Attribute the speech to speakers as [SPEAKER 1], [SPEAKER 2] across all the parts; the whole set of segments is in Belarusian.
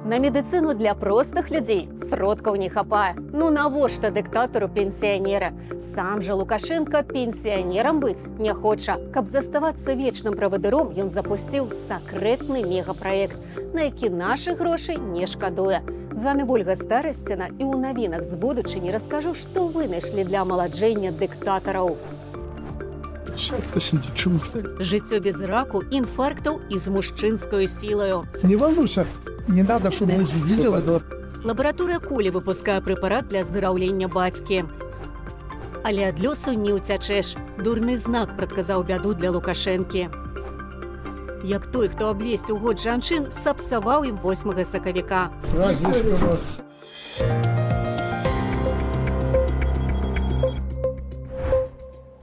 [SPEAKER 1] На медицину для простых людей сродкаў не хапае. Ну навошта дыктатару пенсіянера? Сам жа Лукашенко пенсіянерам быць не хоча. Каб заставацца вечным правадыром, ён запусціў сакрэтны мегапраект, на які нашы грошы не шкадуе. З вами Ольга Старасціна, і ў навінах з будучыні раскажу, што вынайшлі для амаладжэння дыктатараў. Жыццё без раку, інфарктаў і з мужчынскаю сілаю.
[SPEAKER 2] Не волнуйся, не надо, чтобы муж видел.
[SPEAKER 1] Лабараторыя Кулі выпускае прэпарат для аздараўлення бацькі. Але ад лёсу не ўцячэш. Дурны знак прадказаў бяду для Лукашэнкі. Як той, хто абвесціў год жанчын, сапсаваў ім 8 сакавіка.
[SPEAKER 2] Праздничка у вас.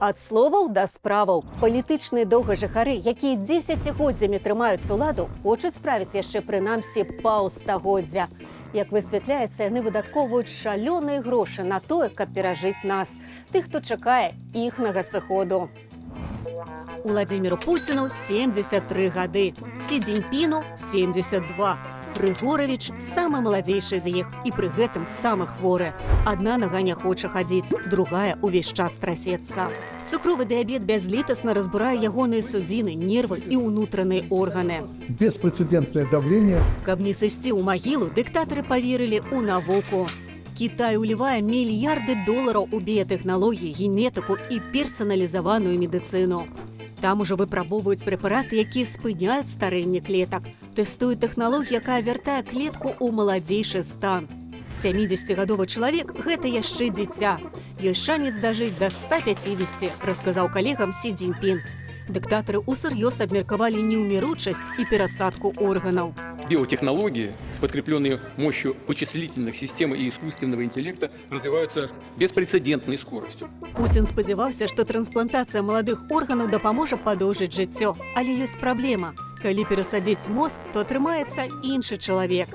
[SPEAKER 1] Ад словаў да справаў. Палітычныя доўгажыхары, якія дзесяцігоддзямі трымаюць уладу, хочуць правіць яшчэ прынамсі паўстагоддзя. Як высвятляецца, яны выдаткоўваюць шалёныя грошы на тое, каб перажыць нас, тых, хто чакае іхнага сыходу. Уладзіміру Пуціну 73 гады, Сі Цзіньпіну 72. Григорович самы маладзейшы з іх і пры гэтым самы хворы. Адна нага не хоча хадзіць, другая ўвесь час трасецца. Цукровы дыябет бязлітасна разбурае ягоныя судзіны, нервы і ўнутраныя органы.
[SPEAKER 2] Беспрецедентное давление.
[SPEAKER 1] Каб не сысці ў магілу, дыктатары паверылі ў навуку. Кітай улівае мільярды долараў у біятэхналогіі, генетыку і персаналізаваную медыцыну. Там ужо выпрабоўваюць прэпараты, якія спыняюць старэнне клетак. Тэстуюць тэхналогію, якая вяртае клетку ў маладзейшы стан. 70-гадовы чалавек – гэта яшчэ дзіця. Ёсць шанец дажыць да 150, расказаў калегам Сі Цзіньпін. Дыктатары усур'ёз абмеркавалі неўміручасць і перасадку органаў.
[SPEAKER 3] Биотехнологии, подкрепленные мощью вычислительных систем и искусственного интеллекта, развиваются с беспрецедентной скоростью.
[SPEAKER 1] Пуцін спадзяваўся, што трансплантацыя маладых органаў дапаможа падоўжыць жыццё. Але ёсць праблема. Калі перасадзіць мозг, то атрымаецца іншы чалавек.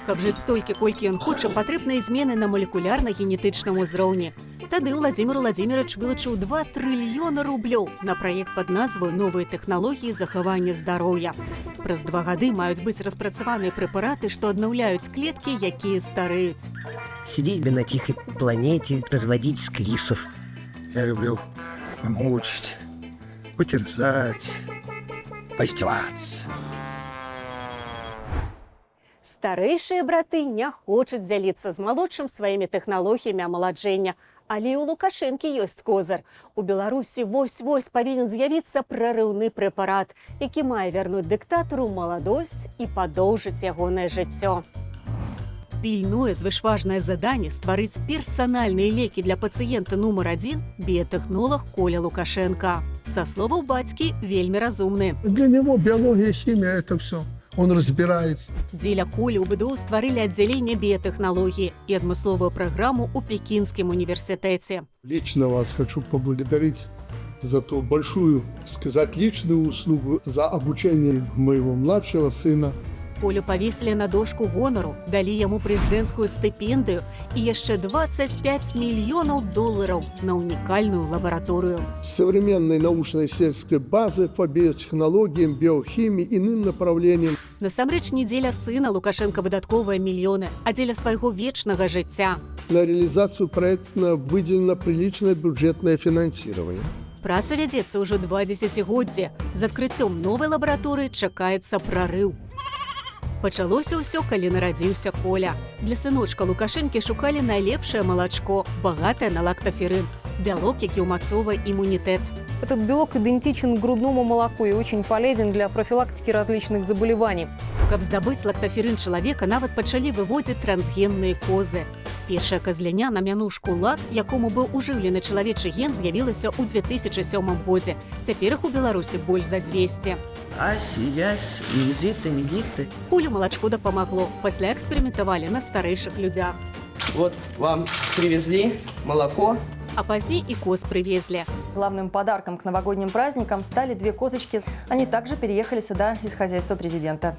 [SPEAKER 1] Каб жыць столькі, колькі ён хоча, патрэбныя змены на малекулярна-генетычным узроўні. Тады Владзімір Владзімірович вылучыў 2 трыльёна рублёў на праект пад назваю «Новыя тэхналогіі захавання здароўя». Праз 2 гады маюць быць распрацаваныя прэпараты, што аднаўляюць клеткі, якія стареюць.
[SPEAKER 4] Сидеть бы на тихой планете, разводить склисов.
[SPEAKER 2] Я люблю помучить, потерзать, поиздеваться.
[SPEAKER 1] Старэйшыя браты не хочуць дзяліцца з малодшым сваімі тэхналогіямі амаладжэння. Але і ў Лукашэнкі ёсць козыр. У Беларусі вось-вось павінен з'явіцца прарыўны прэпарат, які мае вярнуць дыктатару маладосць і падоўжыць ягонае жыццё. Пільное звышважнае заданне стварыць персанальныя лекі для пацыента нумар 1 біятэхнолог Коля Лукашенко. Са словаў бацькі, вельмі разумны.
[SPEAKER 2] Для него биология, химия – это все. Он разбирается.
[SPEAKER 1] Дзеля Колі ў БДУ стварылі аддзяленне біятэхналогіі і адмысловую праграму ў Пекінскім універсітэце.
[SPEAKER 2] Лично вас хочу поблагодарить за ту большую, сказать, личную услугу, за обучение моего младшего сына.
[SPEAKER 1] Колю павесілі на дошку гонару, далі яму прэзідэнцкую стыпендыю і яшчэ 25 мільёнаў долараў на унікальную лабараторыю.
[SPEAKER 2] Современной научно-исследовательской базы по биотехнологиям, биохимии, иным направлениям.
[SPEAKER 1] Насамрэч, не дзеля сына Лукашенко выдатковыя мільёны, а дзеля свайго вечнага жыцця.
[SPEAKER 2] На реализацию проекта выделено приличное бюджетное финансирование.
[SPEAKER 1] Праца вядзецца ўжо 2 дзесяцігоддзі. З адкрыццём новай лабараторыі чакаецца прарыў. Пачалося ўсё, калі нарадзіўся Коля. Для сыночка Лукашэнкі шукалі найлепшае малачко, багатае на лактаферын, бялок, які ўмацоўвае імунітэт.
[SPEAKER 5] Этот белок идентичен грудному молоку и очень полезен для профилактики различных заболеваний.
[SPEAKER 1] Каб здабыць лактаферын чалавека, нават пачалі выводзіць трансгенныя козы. Першая казляня на мянушку лак, якому быў ужыўлены чалавечы ген, з'явілася ў 2007 годзе. Цяпер іх у Беларусі больш за 200.
[SPEAKER 4] Аси, ясь, визиты, мигиты.
[SPEAKER 1] Колю малачко дапамагло. Пасля эксперыментавалі на старэйшых людзях.
[SPEAKER 6] Вот вам привезли молоко.
[SPEAKER 1] А пазней і коз прывезлі.
[SPEAKER 7] Главным подарком к новогодним праздникам стали 2 козочки. Они также переехали сюда из хозяйства президента.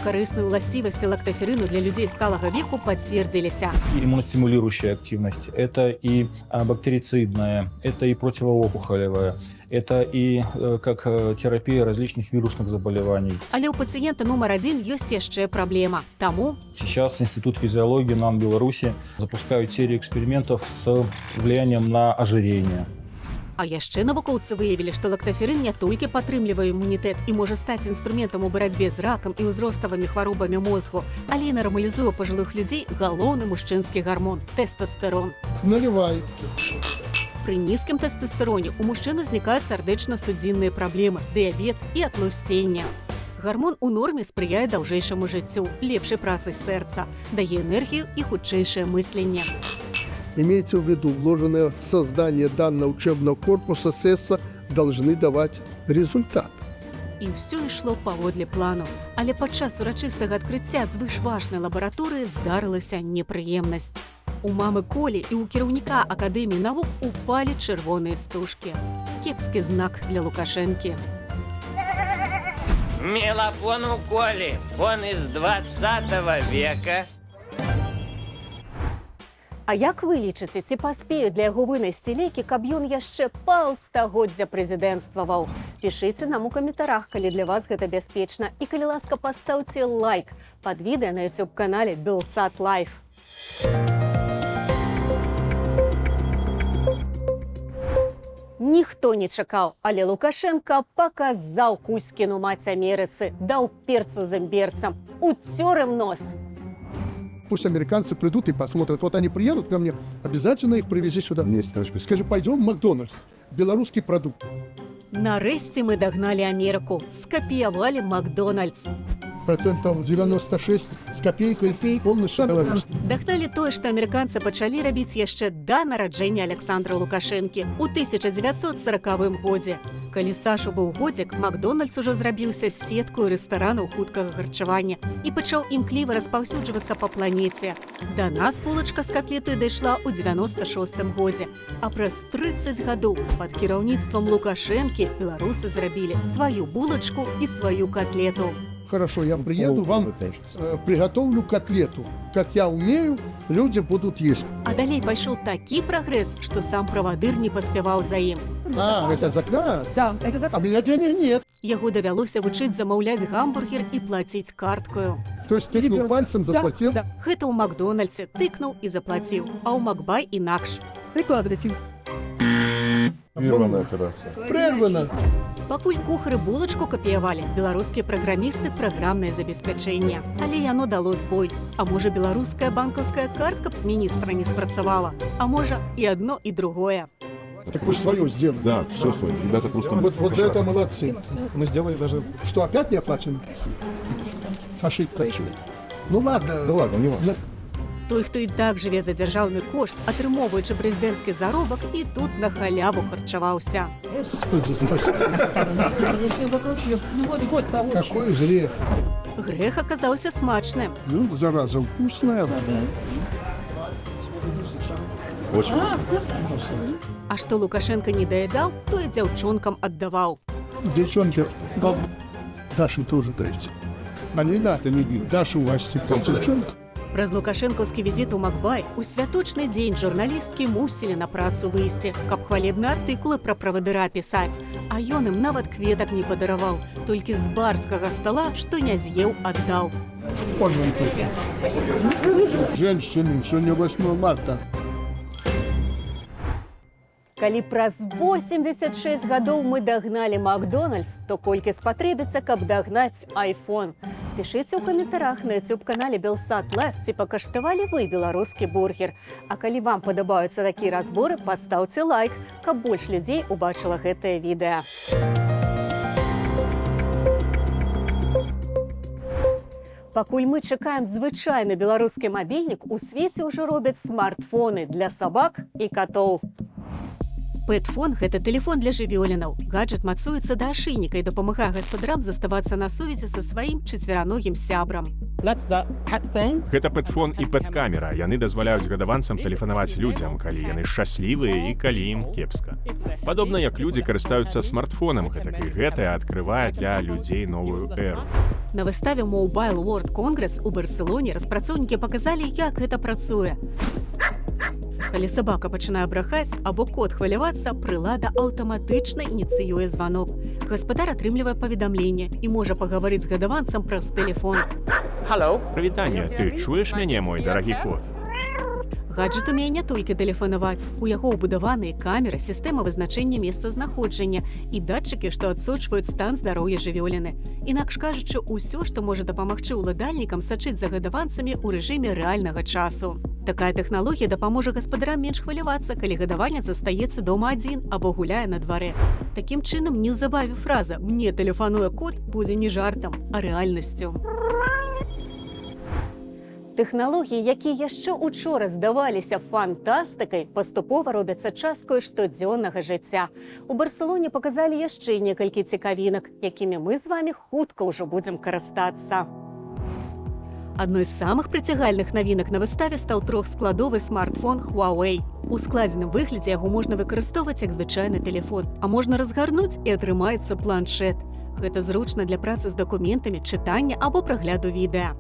[SPEAKER 1] Карысныя ўласцівасці лактаферыну для людзей сталага веку пацвердзіліся.
[SPEAKER 7] И иммуностимулирующая активность, это и бактерицидная, это и противоопухолевая, это и как терапия различных вирусных заболеваний.
[SPEAKER 1] Але ў пацыента нумар 1 ёсць яшчэ праблема. Таму
[SPEAKER 7] Сейчас Институт физиологии НАН Беларуси запускают серию экспериментов с влиянием на ожирение.
[SPEAKER 1] А яшчэ навукоўцы выявілі, што лактаферын не толькі падтрымлівае імунітэт і можа стаць інструментам у барацьбе з ракам і ўзроставымі хваробамі мозгу, але і нармалізуе у пажылых людзей галоўны мужчынскі гармон – тэстастерон.
[SPEAKER 2] Наливай.
[SPEAKER 1] Пры нізкім тэстастэроне у мужчын узнікаюць сардэчна-судзінныя праблемы, дыябет і атлусценне. Гармон у норме спрыяе даўжэйшаму жыццю, лепшай працы сэрца, дае энергію і хутчэйшае мысленне.
[SPEAKER 2] Имейте в виду, вложенное в создание данного учебного корпуса СЭСа должны давать результат.
[SPEAKER 1] І ўсё ішло паводле плану. Але падчас урачыстага адкрыцця звышважнай лабараторыі здарылася непрыемнасць. У мамы Колі і ў кіраўніка Акадэміі навук упалі чырвоныя стужкі. Кепскі знак для Лукашэнкі.
[SPEAKER 8] Мелафон у Коли, он из 20 века.
[SPEAKER 1] А як вы лічыце, ці паспеюць для яго вынайсці лекі, каб ён яшчэ паўстагоддзя прэзідэнцтваваў? Пішыце нам у каментарах, калі для вас гэта бяспечна. І калі ласка, пастаўце лайк пад відэа на YouTube-канале Белсат Лайф. Ніхто не чакаў, але Лукашенко паказаў Кузькіну маць Амерыцы, даў перцу з імберцам, уцёр ім нос.
[SPEAKER 2] Пусть американцы придут и посмотрят. Вот они приедут ко мне, обязательно их привези сюда. Скажи, пойдем в Макдональдс, белорусский продукт.
[SPEAKER 1] Нарэшце мы дагналі Амерыку, скапіявалі Макдональдс.
[SPEAKER 2] Процентов 96 с копейкой полностью белорусский.
[SPEAKER 1] Дагналі тое, што амерыканцы пачалі рабіць яшчэ да нараджэння Александра Лукашэнкі ў 1940 годзе. Калі Сашу быў годзік, Макдональдс ужо зрабіўся сеткаю рэстаранаў хуткага харчавання і пачаў імкліва распаўсюджвацца па планеце. Да нас булачка з котлетой дайшла ў 96 годзе. А праз 30 гадоў пад кіраўніцтвам Лукашэнкі беларусы зрабілі сваю булачку і сваю котлету.
[SPEAKER 2] Хорошо, я приеду, вам приготовлю котлету. Как я умею, люди будут есть.
[SPEAKER 1] А далей пайшоў такі прагрэс, што сам правадыр не паспяваў за ім.
[SPEAKER 2] А, это заказ? Да, это заказ. А у меня денег нет.
[SPEAKER 1] Яго давялося вучыць замаўляць гамбургер і плаціць карткаю.
[SPEAKER 2] То есть тыкнул пальцем, заплатил?
[SPEAKER 1] Гэта ў Макдональдсе тыкнуў і заплаціў, а ў Макбай інакш.
[SPEAKER 2] Прервана операция. Прервана.
[SPEAKER 1] Пакуль кухары булачку капіявалі, беларускія праграмісты праграмнае забеспячэнне. Але яно дало збой. А можа, беларуская банкаўская картка міністра не спрацавала? А можа, і адно, і другое.
[SPEAKER 2] Так вы же свое сделали.
[SPEAKER 9] Да, все свое. Ребята просто...
[SPEAKER 2] Вот за это молодцы.
[SPEAKER 9] Мы сделали даже...
[SPEAKER 2] Что, опять не оплачено? Ошибка. Ну ладно.
[SPEAKER 9] Да ладно, не важно.
[SPEAKER 1] Той, хто і так жыве за дзяржаўны кошт, атрымоўваючы прэзідэнцкі заробак, і тут на халяву харчаваўся.
[SPEAKER 2] Господи, спасибо. Какой грех.
[SPEAKER 1] Грэх аказаўся смачным.
[SPEAKER 2] Ну, зараза, вкусная.
[SPEAKER 9] Очень
[SPEAKER 1] А што Лукашенко не даедаў, то і дзяўчонкам аддаваў.
[SPEAKER 2] Девчонки, Даше тоже дайте. А не надо, не бил. Даша у вас типа девчонка.
[SPEAKER 1] Праз лукашэнкаўскі візіт у Макбай у святочны дзень журналісткі мусілі на працу выйсці, каб хвалебныя артыкулы пра правадыра пісаць. А ён ім нават кветак не падараваў, толькі з барскага стала, што не з'еў, аддаў.
[SPEAKER 2] Женщины, сегодня 8 марта.
[SPEAKER 1] Калі праз 86 гадоў мы дагналі Макдональдс, то колькі спатрэбіцца, каб дагнаць iPhone? Пішыце ў каментарах на YouTube-канале Белсат Лайф, ці пакаштавалі вы беларускі бургер. А калі вам падабаюцца такія разборы, пастаўце лайк, каб больш людзей убачыла гэтае відэа. Пакуль мы чакаем звычайны беларускі мабільнік, у свеце ўжо робяць смартфоны для сабак і катоў. Пэтфон – гэта тэлефон для жывёлінаў. Гаджет мацуецца да ашыйніка і дапамагае гаспадарам заставацца на сувязі са сваім чацвераногім сябрам.
[SPEAKER 6] That's the headphone.
[SPEAKER 10] Гэта пэтфон і пэткамера. Яны дазваляюць гадаванцам тэлефанаваць людзям, калі яны шчаслівыя і калі ім кепска. Падобна як людзі карыстаюцца смартфонам, гэтак і гэтае адкрывае для людзей новую эру.
[SPEAKER 1] На выставе Mobile World Congress у Барселоне распрацоўнікі паказалі, як гэта працуе. Калі сабака пачынае брахаць або кот хвалявацца, прылада аўтаматычна ініцыюе званок. Гаспадар атрымлівае паведамленне і можа пагаварыць з гадаванцам праз тэлефон.
[SPEAKER 6] Hello.
[SPEAKER 10] Прывітанне, ты чуеш мяне, мой дарагі кот?
[SPEAKER 1] Гаджет умее не толькі тэлефанаваць. У яго ўбудаваныя камеры, сістэма вызначэння месцазнаходжання і датчыкі, што адсочваюць стан здароўя жывёліны. Інакш кажучы, усё, што можа дапамагчы ўладальнікам сачыць за гадаванцамі ў рэжыме рэальнага часу. Такая тэхналогія дапаможа гаспадарам менш хвалявацца, калі гадаванец застаецца дома адзін або гуляе на дварэ. Такім чынам, неўзабаве фраза «мне тэлефануе кот» будзе не жартам, а рэальнасцю. Тэхналогіі, якія яшчэ учора здаваліся фантастыкай, паступова робяцца часткай штодзённага жыцця. У Барселоне паказалі яшчэ некалькі цікавінак, якімі мы з вамі хутка ўжо будзем карыстацца. Адной з самых прыцягальных навінак на выставе стаў трохскладовы смартфон Huawei. У складзеным выглядзе яго можна выкарыстоўваць як звычайны тэлефон, а можна разгарнуць і атрымаецца планшет. Гэта зручна для працы з дакументамі, чытання або прагляду відэа.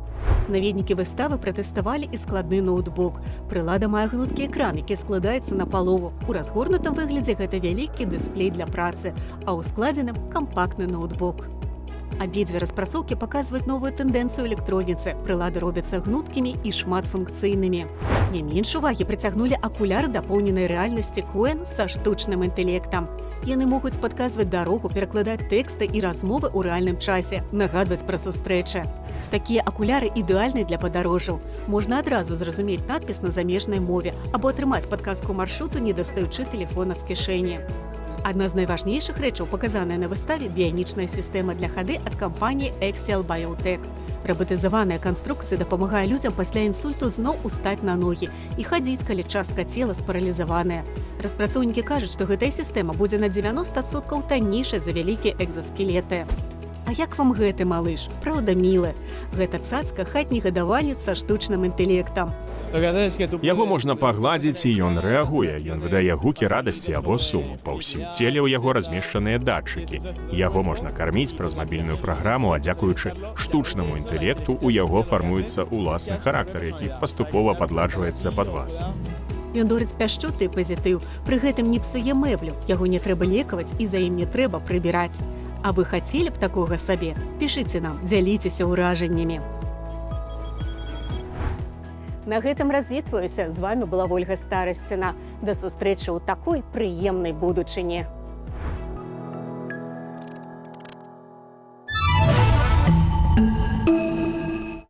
[SPEAKER 1] Наведнікі выставы пратэставалі і складны ноутбук. Прылада мае гнуткі экран, які складаецца на палову. У разгорнутым выглядзе гэта вялікі дысплей для працы, а ў складзеным кампактны ноутбук. Абедзве распрацоўкі паказваюць новую тэндэнцыю электроніцы. Прылады робяцца гнуткімі і шматфункцыйнымі. Не менш увагі прыцягнулі акуляры дапоўненай рэальнасці Cohen са штучным інтэлектам. Яны могуць падказваць дарогу, перакладаць тэксты і размовы ў рэальным часе, нагадваць пра сустрэчы. Такія акуляры ідэальны для падарожжаў. Можна адразу зразумець надпіс на замежнай мове або атрымаць падказку маршруту, не дастаючы тэлефона з кішэні. Адна з найважнейшых рэчаў, паказаная на выставе, біянічная сістэма для хады ад кампаніі Axial Biotech. Рабатызаваная канструкцыя дапамагае людзям пасля інсульту зноў устаць на ногі і хадзіць, калі частка цела спаралізаваная. Распрацоўнікі кажуць, што гэтая сістэма будзе на 90% таннейшай за вялікія экзаскелеты. А як вам гэты малыш? Праўда, мілы. Гэта цацка хатні гадаванец са штучным інтэлектам.
[SPEAKER 10] Яго можна пагладзіць, і ён рэагуе. Ён выдае гукі радасці або суму. Па ўсім целе ў яго размешчаныя датчыкі. Яго можна карміць праз мабільную праграму, а дзякуючы штучнаму інтэлекту у яго фармуецца ўласны характар, які паступова падладжваецца пад вас.
[SPEAKER 1] Ён дорыць пяшчоты і пазітыў, пры гэтым не псуе мэблю, яго не трэба лекаваць і за ім не трэба прыбіраць. А вы хацелі б такога сабе? Пішыце нам, дзяліцеся ўражаннямі. На гэтым развітваюся. З вами была Вольга Старасціна. Да сустрэчы ў такой прыемнай будучыні.